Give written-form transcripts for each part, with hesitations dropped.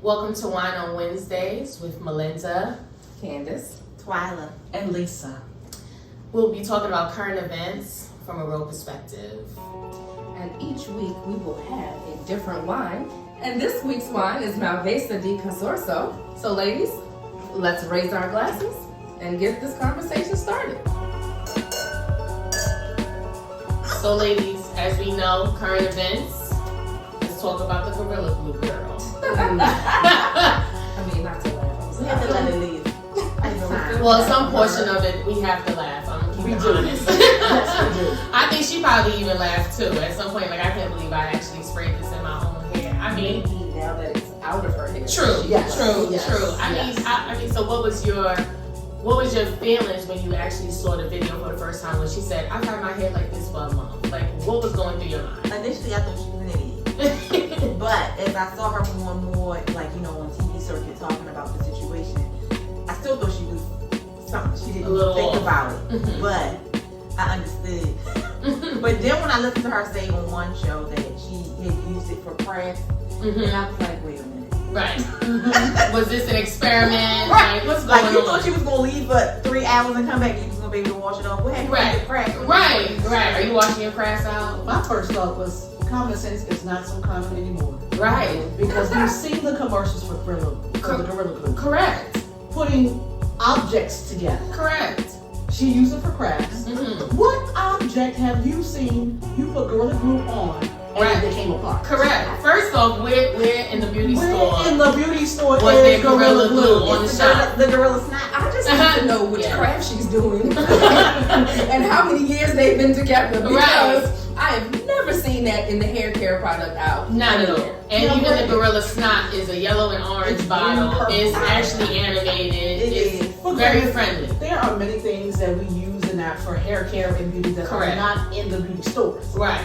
Welcome to Wine on Wednesdays with Melinda, Candace, Twyla, and Lisa. We'll be talking about current events from a real perspective. and each week we will have a different wine. And this week's wine is Malvesa di Casorso. So ladies, let's raise our glasses and get this conversation started. So ladies, as we know, current events, let's talk about the Gorilla Glue girl. I mean, not to laugh. we have to let it leave. Well, some portion of it, we have to laugh. I'm keeping honest. Yes, we do. I think she probably even laughed too. At some point, like, I can't believe I actually sprayed this in my own hair. I mean, Maybe now that it's out of her hair. true, Yes, true. yes, I mean, so what was your feelings when you actually saw the video for the first time when she said, "I've had my hair like this for a month"? Like, what was going through your mind? Initially, I thought she was an idiot. But as I saw her more and more, like, you know, on TV circuit talking about the situation, I still thought she was something. She didn't A little think off. about it. Mhm. But I understood. But then when I listened to her say on one show that she had used it for crafts, and Mhm. I was like, wait a minute. Right. Was this an experiment? Right. Like, what's going Like, you on? thought she was going to leave for 3 hours and come back and you was going to be able to wash it off. What happened Right. to the crack? Right. Are you washing your crafts out? My first thought was common sense is not so common anymore. Right. Because we've seen the commercials for the Gorilla Glue. Correct. Putting objects together. Correct. She used it for crafts. Mhm. What object have you seen you put Gorilla Glue on and Right. they came apart? Correct. First off, where in the beauty store Where in the beauty store was there is Gorilla Glue on the It's shop? the gorilla snot. I just need to know which Yeah. craft she's doing and how many years they've been together because I have never seen that in the hair care product out. Not at all. And Yeah, even right. the Gorilla Snot is a yellow and orange It's bottle. green, purple. It's actually animated. It It's is. very friendly. There are many things that we use in that for hair care and beauty that Correct. are not in the beauty stores. Right.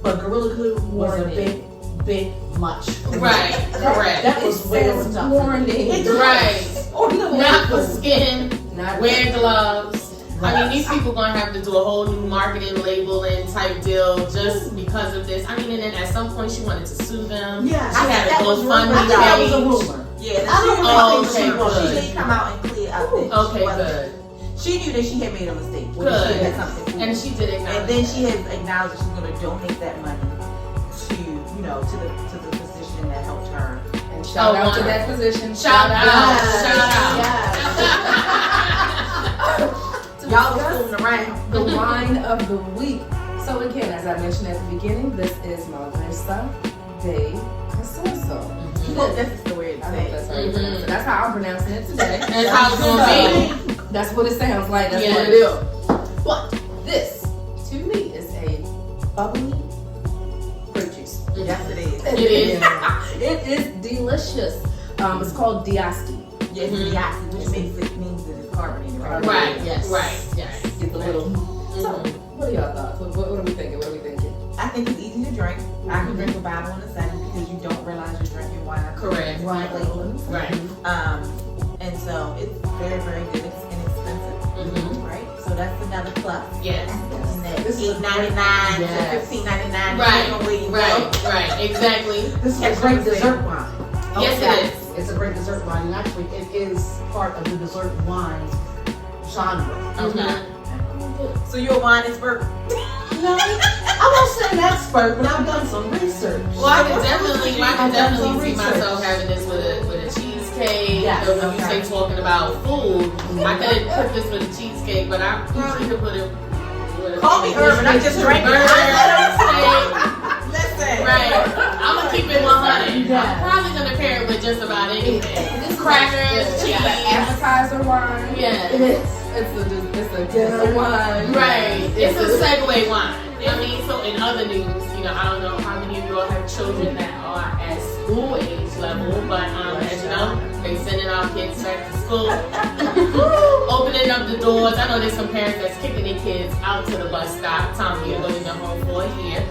But Gorilla Glue was a Warning. big much. Right. Correct. That was way over the top. warning. It Right. On the Not for label. skin. Not Wear gloves. I mean, these people gonna have to do a whole new marketing labeling type deal just because of this. I mean, and then at some point she wanted to sue them. Yeah, She had a that was I GoFundMe think that was a page. rumor. Yeah, I don't Oh, think she okay, was. good. She did come out and clear up that Okay, she wasn't- good. She knew that she had made a mistake. Or Good. She had something. And she did acknowledge. And then she has acknowledged she's going to donate that money to, you know, to the physician that helped her. And shout Oh, out to wow. that physician. Shout out. Yes. Shout out. Y'all was fooling around. The wine of the week. So again, as I mentioned at the beginning, this is Malvesa de Casorso. That's the way it's I hope said. that's how you pronounce it. That's how I'm pronouncing it today. That's how it's gonna be. That's what it sounds like. That's Yeah. what it is. But this, to me, is a bubbly grape juice. Yes, it is. It is. It is delicious. It's called Diasti. Yes, Mhm. it's acid, which makes it means that it's carbonated, right? Right. Yes. Right. Yes. Get the little. So, Mhm. what are y'all thoughts? What are we thinking? What are we thinking? I think it's easy to drink. I can drink a bottle in a second because you don't realize you're drinking wine. Correct. Right. Right. And so it's very, very good. It's inexpensive, Mhm. right? So that's another plus. Yes. And that This is a $8.99 to Yes. $15.99. Right. depending on where you Right. go. Right. Exactly. This is a great dessert wine. Yes, it is. It's a great dessert wine, and actually, it is part of the dessert wine genre. Mhm. So you're a wine expert? No, I won't say an expert, but I've done some research. Well, I can definitely see I've done some myself research. having this with a cheesecake. Yes, Or when you okay. say talking about food, I could put this with a cheesecake, but I probably could put it with a Call me Urban. I just drank burger, steak. Listen. Right. I'm gonna keep it 100. Yeah. I'm probably gonna pair it with just about anything. Crackers, It's cheese. an appetizer wine. Yeah. It's a dinner wine. Right. It's a segue wine. I mean, so in other news, you know, I don't know how many of you all have children that are at school age level, but as you know, they sending our kids back to school, opening up the doors. I know there's some parents that's kicking their kids out to the bus stop. Time for you to go to your home for a year.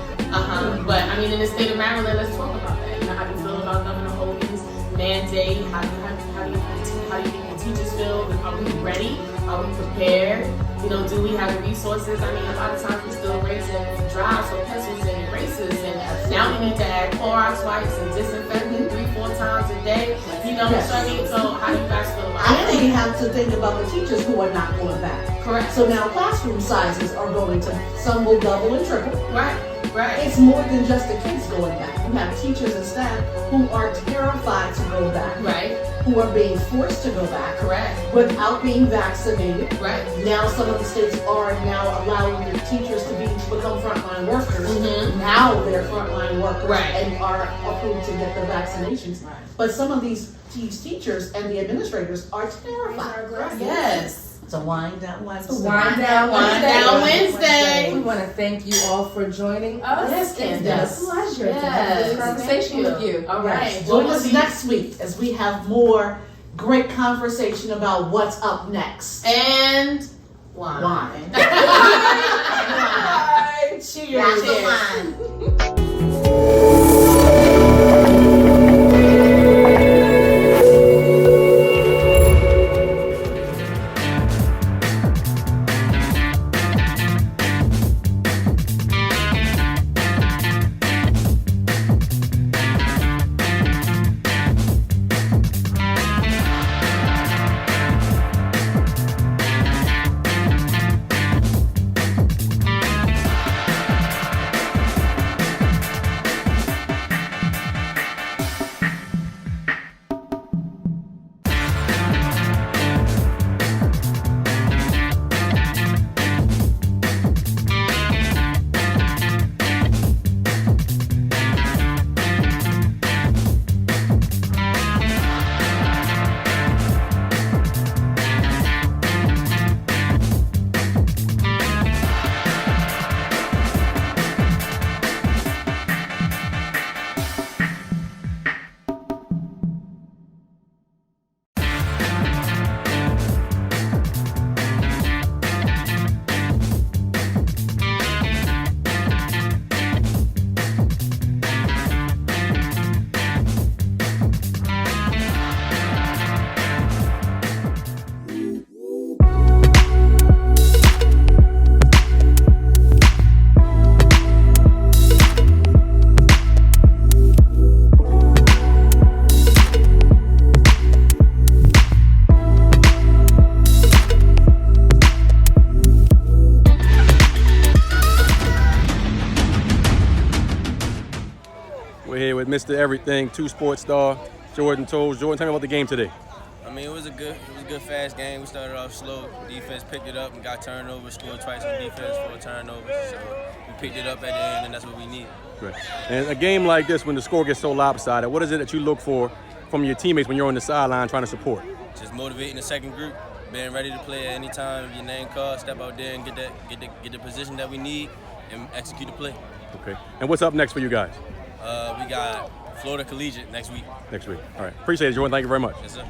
But I mean, in the state of Maryland, let's talk about that. You know, how do you feel about Governor Hogan's mandate? How do you think the teachers feel? Are we ready? Are we prepared? You know, do we have the resources? I mean, a lot of times we're still raising drives for pencils and erasers, and now we need to add Clorox wipes and disinfectant 3-4 times a day. You know, Yes. so I mean, so how do you guys feel about And that? we have to think about the teachers who are not going back. Correct. So now classroom sizes are going to, some will double and triple. Right. Right. It's more than just the kids going back. You have teachers and staff who are terrified to go back, Right. who are being forced to go back Correct. without being vaccinated. Right. Now some of the states are now allowing the teachers to become frontline workers. Mhm. Now they're frontline workers Right. and are approved to get the vaccinations. Right. But some of these teachers and the administrators are terrified. Yes. It's a wind down Wednesday. Wind down Wind down Wednesday. We want to thank you all for joining us. Yes, It's been a Candace. pleasure to have Yes, this conversation thank with you. All right. Join us next week as we have more great conversation about what's up next. And wine. Wine. Cheers. Lots of wine. We're here with Mr. Everything, 2 sports star, Jordan Toles. Jordan, tell me about the game today. I mean, it was a good fast game. We started off slow. Defense picked it up and got turnovers, scored twice on defense for a turnover. So we picked it up at the end, and that's what we need. Right. And a game like this, when the score gets so lopsided, what is it that you look for from your teammates when you're on the sideline trying to support? Just motivating the second group, being ready to play at any time. If your name called, step out there and get the position that we need and execute the play. Okay. And what's up next for you guys? We got Florida Collegiate next week. Next week. All right. Appreciate it, Jordan. Thank you very much. Yes, sir.